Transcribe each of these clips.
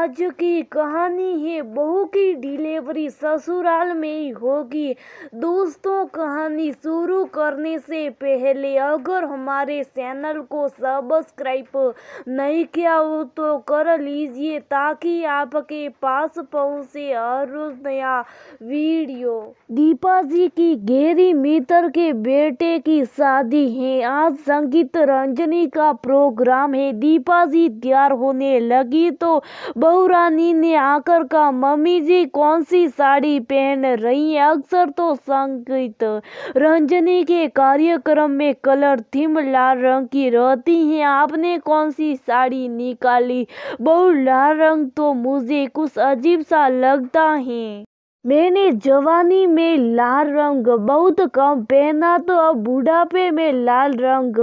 आज की कहानी है बहू की डिलीवरी ससुराल में ही होगी। दोस्तों, कहानी शुरू करने से पहले अगर हमारे चैनल को सब्सक्राइब नहीं किया हो तो कर लीजिए ताकि आपके पास पहुंचे हर रोज नया वीडियो। दीपा जी की गहरी मित्र के बेटे की शादी है। आज संगीत रंजनी का प्रोग्राम है। दीपा जी तैयार होने लगी तो बहू रानी ने आकर कहा, मम्मी जी कौन सी साड़ी पहन रही हैं? अक्सर तो संगीत रंजनी के कार्यक्रम में कलर थीम लाल रंग की रहती है, आपने कौन सी साड़ी निकाली? बहू, लाल रंग तो मुझे कुछ अजीब सा लगता है। मैंने जवानी में लाल रंग बहुत कम पहना तो अब बुढ़ापे में लाल रंग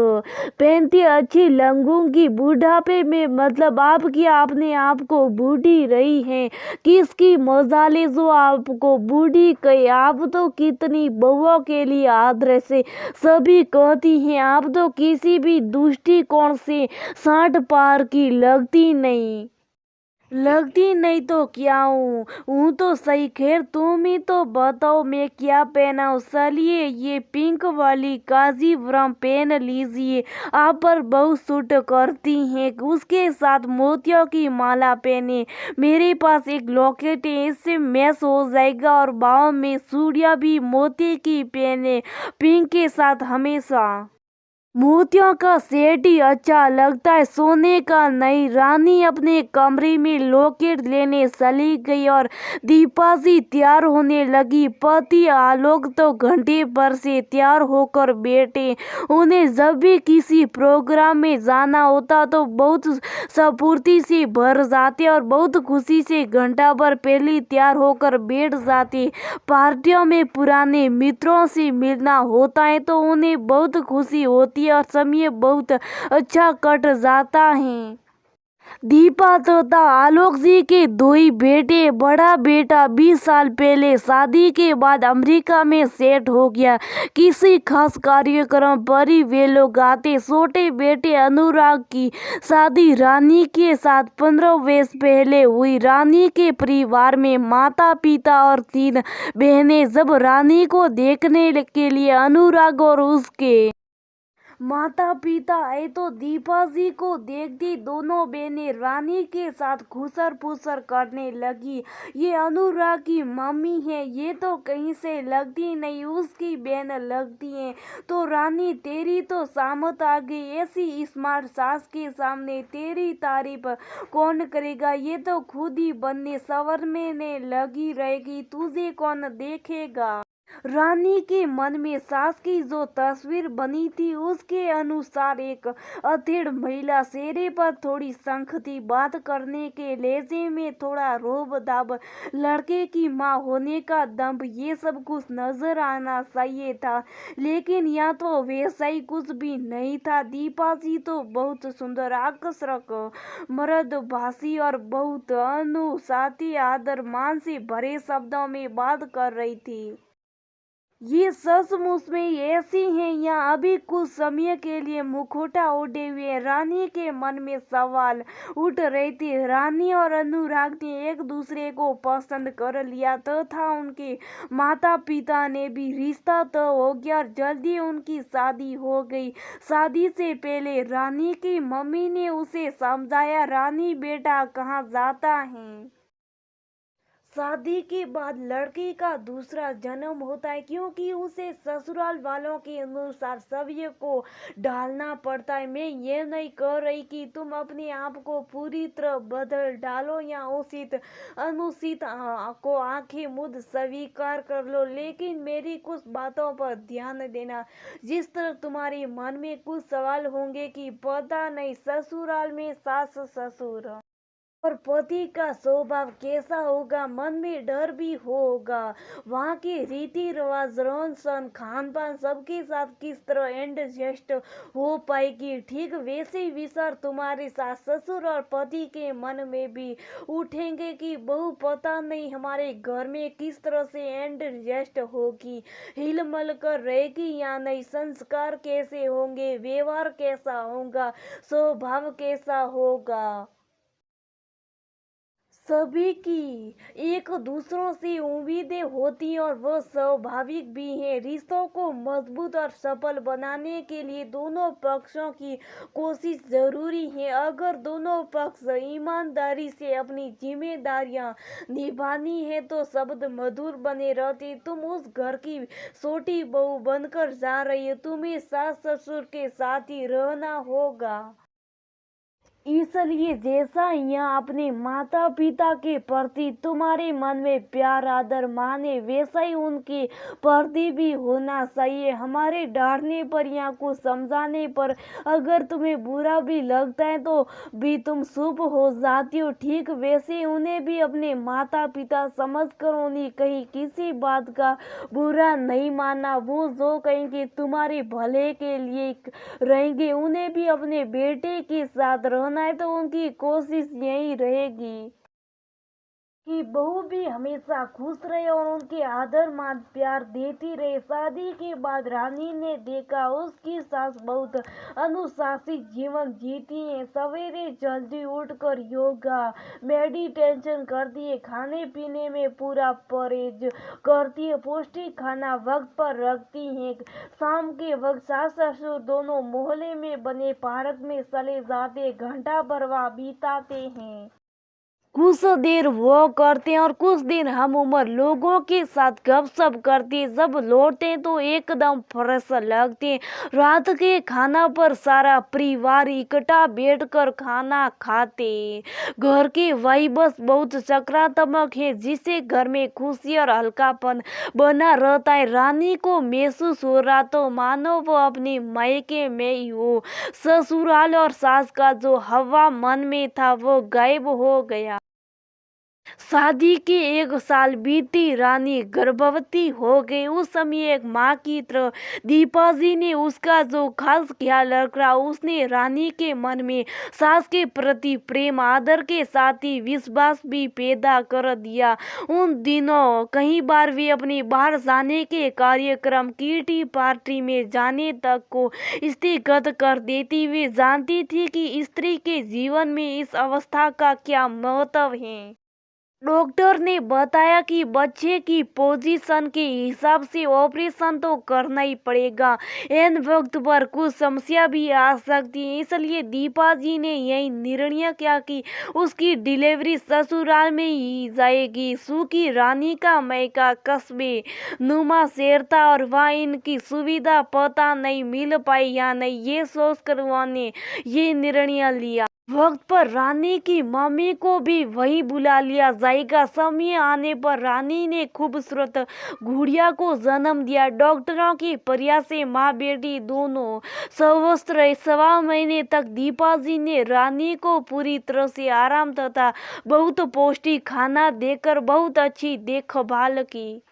पहनती अच्छी लगूंगी। बुढ़ापे में मतलब आपने आपको बूढ़ी रही है। किसकी मजाले जो आपको बूढ़ी कहे? आप तो कितनी बहुओं के लिए आदर्श है। सभी कहती हैं आप तो किसी भी दृष्टिकोण से 60 पार की लगती तो क्या हूँ तो सही। खैर तुम ही तो बताओ मैं क्या पहनाऊँ? चलिए ये पिंक वाली कांजीवरम पहन लीजिए, आप पर बहुत सूट करती हैं। उसके साथ मोतियों की माला पहने। मेरे पास एक लॉकेट है, इससे मैच हो जाएगा। और बाहों में चूड़ियाँ भी मोती की पहने, पिंक के साथ हमेशा। मोतियों का सेट ही अच्छा लगता है, सोने का नहीं। रानी अपने कमरे में लॉकेट लेने चली गई और दीपा जी तैयार होने लगी। पति आलोक तो घंटे भर से तैयार होकर बैठे। उन्हें जब भी किसी प्रोग्राम में जाना होता तो बहुत स्फूर्ति से भर जाते और बहुत खुशी से घंटा भर पहले तैयार होकर बैठ जाते। पार्टियों में पुराने मित्रों से मिलना होता है तो उन्हें बहुत खुशी होती और समय बहुत अच्छा कट जाता है। दीपा तथा आलोक जी के दो ही बेटे। बड़ा बेटा 20 साल पहले शादी के बाद अमेरिका में सेट हो गया। किसी खास कार्यक्रम पर ही वे लोग आते। छोटे बेटे अनुराग की शादी रानी के साथ 15 वर्ष पहले हुई। रानी के परिवार में माता पिता और 3 बहनें। जब रानी को देखने के लिए अनुराग और उसके माता पिता आए तो दीपा जी को देखती दोनों बहनें रानी के साथ खुसर फुसर करने लगी। ये अनुराग की मम्मी है, ये तो कहीं से लगती नहीं, उसकी बहन लगती है। तो रानी तेरी तो सामत आ गई, ऐसी स्मार्ट सास के सामने तेरी तारीफ कौन करेगा? ये तो खुद ही बनने संवरने लगी रहेगी, तुझे कौन देखेगा? रानी के मन में सास की जो तस्वीर बनी थी उसके अनुसार एक अधेड़ महिला, चेहरे पर थोड़ी शंख थी, बात करने के लहजे में थोड़ा रोब दाब, लड़के की माँ होने का दम्भ, ये सब कुछ नजर आना चाहिए था। लेकिन यहाँ तो वैसा ही कुछ भी नहीं था। दीपा जी तो बहुत सुंदर, आकर्षक, मर्दभाषी और बहुत अनुशासित आदर मान से भरे शब्दों में बात कर रही थी। ये सचमुच में ऐसी हैं या अभी कुछ समय के लिए मुखौटा ओढ़े हुए? रानी के मन में सवाल उठ रहे थे। रानी और अनुराग ने एक दूसरे को पसंद कर लिया तथा उनके माता पिता ने भी रिश्ता तय हो गया और जल्दी उनकी शादी हो गई। शादी से पहले रानी की मम्मी ने उसे समझाया, रानी बेटा कहाँ जाता है? शादी के बाद लड़की का दूसरा जन्म होता है, क्योंकि उसे ससुराल वालों के अनुसार सभी को ढालना पड़ता है। मैं ये नहीं कह रही कि तुम अपने आप को पूरी तरह बदल डालो या उचित अनुचित को आंखें मूंद स्वीकार कर लो, लेकिन मेरी कुछ बातों पर ध्यान देना। जिस तरह तुम्हारे मन में कुछ सवाल होंगे कि पता नहीं ससुराल में सास ससुर और पति का स्वभाव कैसा होगा, मन में डर भी होगा, वहाँ के रीति रिवाज, रहन सहन, खान पान सबके साथ किस तरह एडजस्ट हो पाएगी। ठीक वैसे ही विचार तुम्हारे सास ससुर और पति के मन में भी उठेंगे कि बहू पता नहीं हमारे घर में किस तरह से एडजस्ट होगी, हिलमल कर रहेगी या नहीं, संस्कार कैसे होंगे, व्यवहार कैसा होगा, स्वभाव कैसा होगा। सभी की एक दूसरों से उम्मीदें होती हैं और वो स्वाभाविक भी हैं। रिश्तों को मजबूत और सफल बनाने के लिए दोनों पक्षों की कोशिश जरूरी है। अगर दोनों पक्ष ईमानदारी से अपनी जिम्मेदारियां निभानी है तो शब्द मधुर बने रहते। तुम उस घर की छोटी बहू बनकर जा रही हो, तुम्हें सास ससुर के साथ ही रहना होगा। इसलिए जैसा यहाँ अपने माता पिता के प्रति तुम्हारे मन में प्यार आदर माने, वैसा ही उनके प्रति भी होना चाहिए। हमारे डांटने पर या कुछ समझाने पर अगर तुम्हें बुरा भी लगता है तो भी तुम चुप हो जाती हो, ठीक वैसे उन्हें भी अपने माता पिता समझकर उन्हें कहीं किसी बात का बुरा नहीं मानना। वो जो कहेंगे तुम्हारे भले के लिए रहेंगे। उन्हें भी अपने बेटे के साथ रहना है तो उनकी कोशिश यही रहेगी कि बहू भी हमेशा खुश रहे और उनके आदर मान प्यार देती रहे। शादी के बाद रानी ने देखा उसकी सास बहुत अनुशासित जीवन जीती है। सवेरे जल्दी उठकर योगा मेडिटेशन करती है, खाने पीने में पूरा परहेज करती है, पौष्टिक खाना वक्त पर रखती है। शाम के वक्त सास ससुर दोनों मोहल्ले में बने पार्क में चले जाते, घंटा भर वहाँ बिताते हैं। कुछ देर वो करते हैं और कुछ दिन हम उम्र लोगों के साथ गपशप करते हैं। जब लौटते हैं तो एकदम फ्रेश लगते हैं। रात के खाना पर सारा परिवार इकट्ठा बैठकर खाना खाते हैं। घर की वाइब्स बहुत सकारात्मक है जिससे घर में खुशी और हल्कापन बना रहता है। रानी को महसूस हो रहा तो मानो वो अपने मायके में ही हो। ससुराल और सास का जो हवा मन में था वो गायब हो गया। शादी के 1 साल बीती, रानी गर्भवती हो गई। उस समय एक माँ की तरह दीपा जी ने उसका जो खास ख्याल रखा। उसने रानी के मन में सास के प्रति प्रेम आदर के साथ ही विश्वास भी पैदा कर दिया। उन दिनों कई बार वे अपने बाहर जाने के कार्यक्रम किटी पार्टी में जाने तक को स्थगित कर देती। वे जानती थी कि स्त्री के जीवन में इस अवस्था का क्या महत्व है। डॉक्टर ने बताया कि बच्चे की पोजीशन के हिसाब से ऑपरेशन तो करना ही पड़ेगा। इन वक्त पर कुछ समस्या भी आ सकती है। इसलिए दीपा जी ने यही निर्णय किया कि उसकी डिलीवरी ससुराल में ही जाएगी। सुखी रानी का मायका कस्बे नुमा शहर था और वहाँ इनकी सुविधा पता नहीं मिल पाई या नहीं, ये सोचकर उन्होंने ये निर्णय लिया। वक्त पर रानी की मम्मी को भी वही बुला लिया जाएगा। समय आने पर रानी ने खूबसूरत गुड़िया को जन्म दिया। डॉक्टरों की प्रयास से माँ बेटी दोनों स्वस्थ रहे। 1.25 महीने तक दीपा जी ने रानी को पूरी तरह से आराम तथा बहुत पौष्टिक खाना देकर बहुत अच्छी देखभाल की।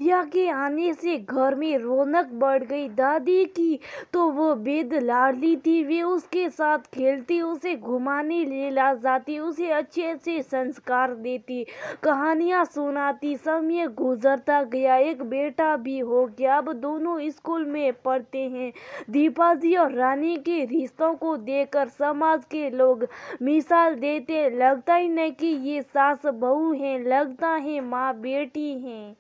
दिया के आने से घर में रौनक बढ़ गई। दादी की तो वो बेद लाडली थी। वे उसके साथ खेलती, उसे घुमाने ले ला जाती, उसे अच्छे अच्छे संस्कार देती, कहानियाँ सुनाती। समय गुजरता गया, एक बेटा भी हो गया। अब दोनों स्कूल में पढ़ते हैं। दीपा जी और रानी के रिश्तों को देखकर समाज के लोग मिसाल देते, लगता ही नहीं कि ये सास बहू है, लगता है माँ बेटी है।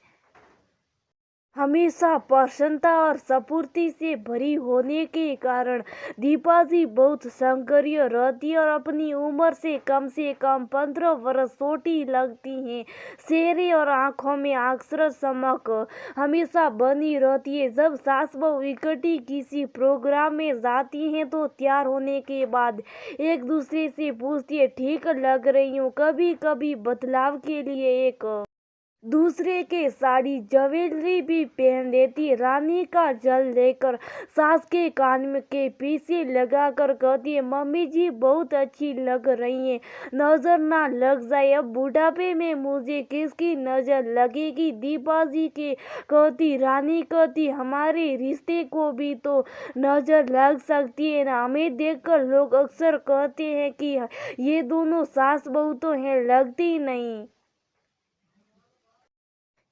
हमेशा प्रसन्नता और स्फूर्ति से भरी होने के कारण दीपा जी बहुत सक्रिय रहती और अपनी उम्र से कम 15 वर्ष छोटी लगती हैं। चेहरे और आंखों में अक्सर चमक हमेशा बनी रहती है। जब सास बहू इकट्ठी किसी प्रोग्राम में जाती हैं तो तैयार होने के बाद एक दूसरे से पूछती है, ठीक लग रही हूँ। कभी कभी बदलाव के लिए एक दूसरे के साड़ी ज्वेलरी भी पहन लेती। रानी का जल लेकर सास के कान में के पीछे लगा कर कहती है, मम्मी जी बहुत अच्छी लग रही हैं, नजर ना लग जाए। अब बुढ़ापे में मुझे किसकी नजर लगेगी। दीपा जी के कहती, रानी कहती, हमारे रिश्ते को भी तो नजर लग सकती है ना। हमें देखकर लोग अक्सर कहते हैं कि ये दोनों सास बहू तो हैं, लगती नहीं।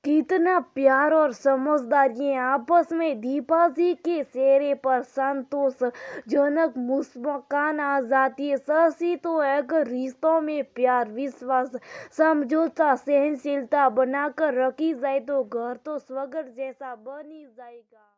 कितना प्यार और समझदारी है आपस में। दीपा जी के चेहरे पर संतोषजनक मुस्कान आ जाती है। शशि तो अगर रिश्तों में प्यार, विश्वास, समझौता, सहनशीलता बनाकर रखी जाए तो घर तो स्वर्ग जैसा बन ही जाएगा।